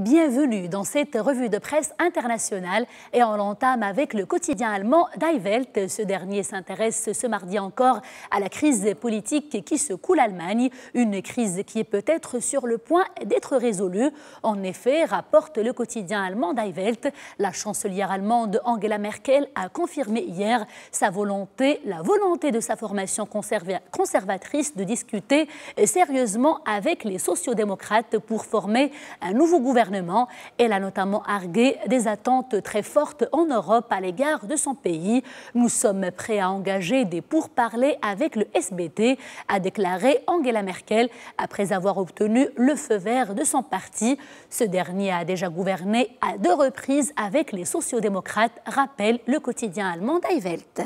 Bienvenue dans cette revue de presse internationale et on l'entame avec le quotidien allemand Die Welt. Ce dernier s'intéresse ce mardi encore à la crise politique qui secoue l'Allemagne, une crise qui est peut-être sur le point d'être résolue. En effet, rapporte le quotidien allemand Die Welt, la chancelière allemande Angela Merkel a confirmé hier la volonté de sa formation conservatrice de discuter sérieusement avec les sociodémocrates pour former un nouveau gouvernement. Elle a notamment argué des attentes très fortes en Europe à l'égard de son pays. Nous sommes prêts à engager des pourparlers avec le SBT, a déclaré Angela Merkel après avoir obtenu le feu vert de son parti. Ce dernier a déjà gouverné à 2 reprises avec les sociodémocrates, rappelle le quotidien allemand Die Welt.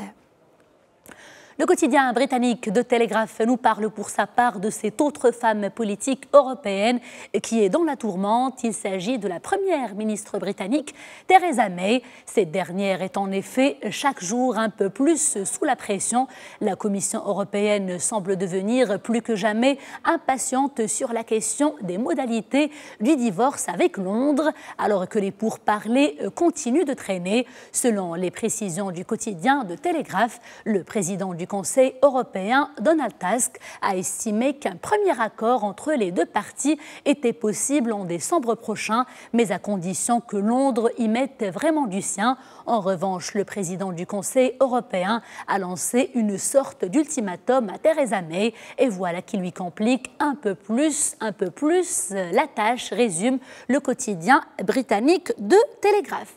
Le quotidien britannique The Telegraph nous parle pour sa part de cette autre femme politique européenne qui est dans la tourmente. Il s'agit de la première ministre britannique, Theresa May. Cette dernière est en effet chaque jour un peu plus sous la pression. La Commission européenne semble devenir plus que jamais impatiente sur la question des modalités du divorce avec Londres, alors que les pourparlers continuent de traîner. Selon les précisions du quotidien The Telegraph, le président du Conseil européen, Donald Tusk, a estimé qu'un premier accord entre les 2 parties était possible en décembre prochain, mais à condition que Londres y mette vraiment du sien. En revanche, le président du Conseil européen a lancé une sorte d'ultimatum à Theresa May et voilà qui lui complique un peu plus la tâche, résume le quotidien britannique The Telegraph.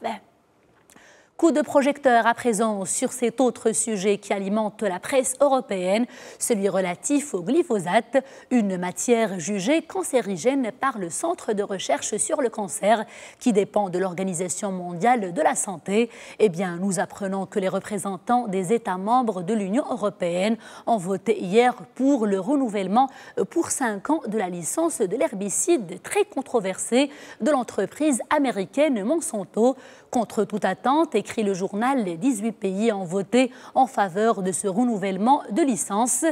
Coup de projecteur à présent sur cet autre sujet qui alimente la presse européenne, celui relatif au glyphosate, une matière jugée cancérigène par le Centre de recherche sur le cancer qui dépend de l'Organisation mondiale de la santé. Eh bien, nous apprenons que les représentants des États membres de l'Union européenne ont voté hier pour le renouvellement pour 5 ans de la licence de l'herbicide très controversé de l'entreprise américaine Monsanto. Contre toute attente, écrit le journal, les 18 pays ont voté en faveur de ce renouvellement de licence.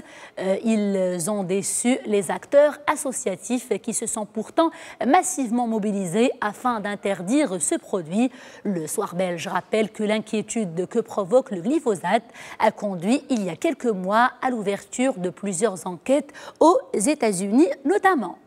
Ils ont déçu les acteurs associatifs qui se sont pourtant massivement mobilisés afin d'interdire ce produit. Le Soir belge rappelle que l'inquiétude que provoque le glyphosate a conduit il y a quelques mois à l'ouverture de plusieurs enquêtes aux États-Unis notamment.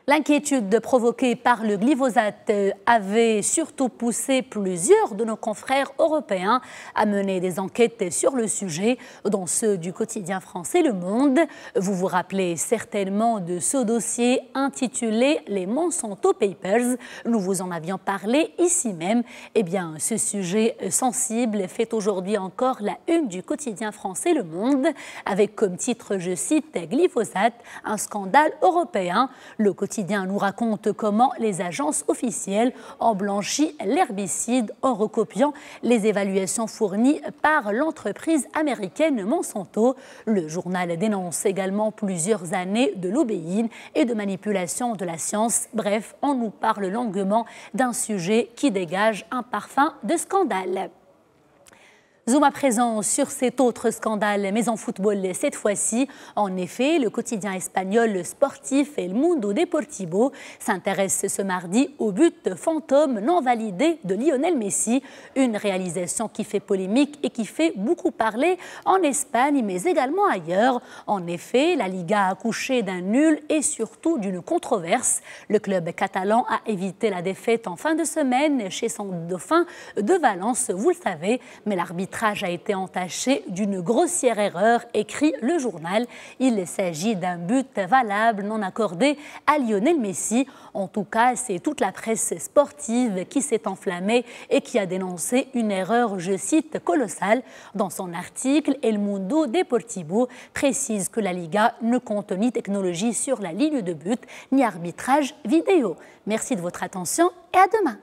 L'inquiétude provoquée par le glyphosate avait surtout poussé plusieurs de nos confrères européens à mener des enquêtes sur le sujet, dont ceux du quotidien français Le Monde. Vous vous rappelez certainement de ce dossier intitulé « Les Monsanto Papers ». Nous vous en avions parlé ici même. Eh bien, ce sujet sensible fait aujourd'hui encore la une du quotidien français Le Monde, avec comme titre, je cite, « Glyphosate, un scandale européen ». Le quotidien nous raconte comment les agences officielles ont blanchi l'herbicide en recopiant les évaluations fournies par l'entreprise américaine Monsanto. Le journal dénonce également plusieurs années de lobbying et de manipulation de la science. Bref, on nous parle longuement d'un sujet qui dégage un parfum de scandale. Zoom à présent sur cet autre scandale, mais en football cette fois-ci. En effet, le quotidien espagnol sportif El Mundo Deportivo s'intéresse ce mardi au but fantôme non validé de Lionel Messi, une réalisation qui fait polémique et qui fait beaucoup parler en Espagne, mais également ailleurs. En effet, la Liga a accouché d'un nul et surtout d'une controverse. Le club catalan a évité la défaite en fin de semaine chez son dauphin de Valence, vous le savez, mais l'arbitre a été entaché d'une grossière erreur, écrit le journal. Il s'agit d'un but valable non accordé à Lionel Messi. En tout cas, c'est toute la presse sportive qui s'est enflammée et qui a dénoncé une erreur, je cite, colossale. Dans son article, El Mundo Deportivo précise que la Liga ne compte ni technologie sur la ligne de but, ni arbitrage vidéo. Merci de votre attention et à demain.